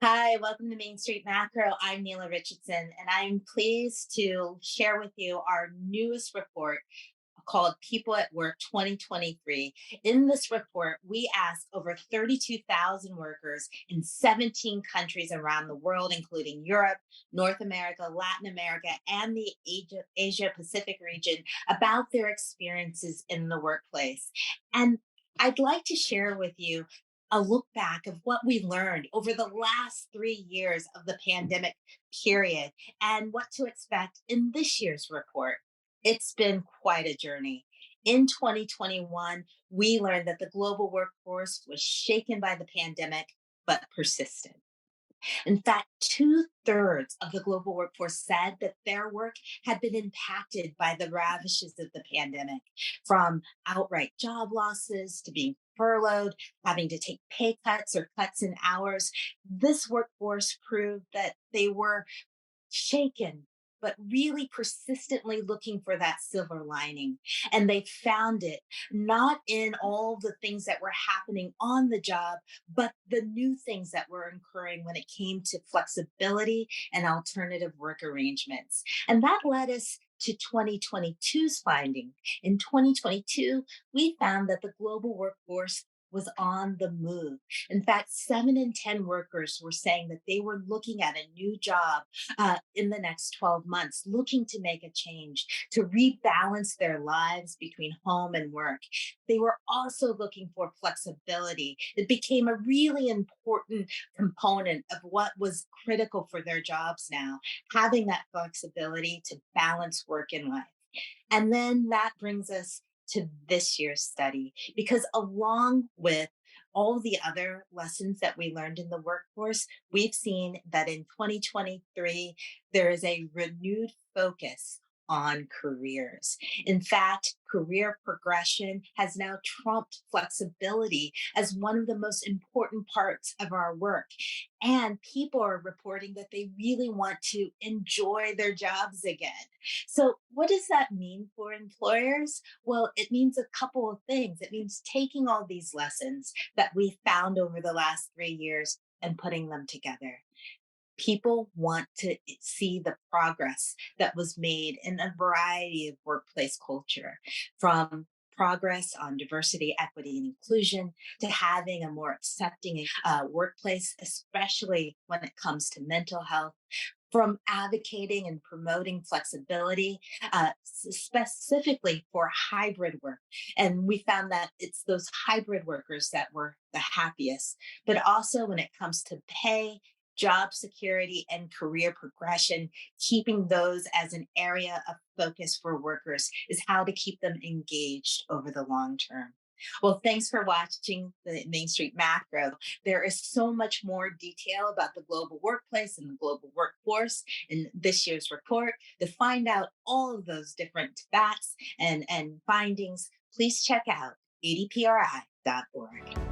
Hi, welcome to Main Street Macro. I'm Neela Richardson, and I'm pleased to share with you our newest report called People at Work 2023. In this report, we asked over 32,000 workers in 17 countries around the world, including Europe, North America, Latin America, and the Asia Pacific region, about their experiences in the workplace. And I'd like to share with you a look back of what we learned over the last 3 years of the pandemic period and what to expect in this year's report. It's been quite a journey. In 2021, we learned that the global workforce was shaken by the pandemic, but persistent. In fact, two-thirds of the global workforce said that their work had been impacted by the ravages of the pandemic, from outright job losses to being furloughed, having to take pay cuts or cuts in hours. This workforce proved that they were shaken, but really persistently looking for that silver lining. And they found it not in all the things that were happening on the job, but the new things that were occurring when it came to flexibility and alternative work arrangements. And that led us to 2022's finding. In 2022, we found that the global workforce was on the move. In fact, 7 in 10 workers were saying that they were looking at a new job in the next 12 months, looking to make a change, to rebalance their lives between home and work. They were also looking for flexibility. It became a really important component of what was critical for their jobs now, having that flexibility to balance work and life. And then that brings us to this year's study, because along with all the other lessons that we learned in the workforce, we've seen that in 2023, there is a renewed focus on careers. In fact, career progression has now trumped flexibility as one of the most important parts of our work. And people are reporting that they really want to enjoy their jobs again. So, what does that mean for employers? Well, it means a couple of things. It means taking all these lessons that we found over the last 3 years and putting them together. People want to see the progress that was made in a variety of workplace culture, from progress on diversity, equity, and inclusion to having a more accepting workplace, especially when it comes to mental health, from advocating and promoting flexibility, specifically for hybrid work. And we found that it's those hybrid workers that were the happiest, but also when it comes to pay, job security, and career progression, keeping those as an area of focus for workers is how to keep them engaged over the long term. Well, thanks for watching the Main Street Macro. There is so much more detail about the global workplace and the global workforce in this year's report. To find out all of those different facts and findings, please check out adpri.org.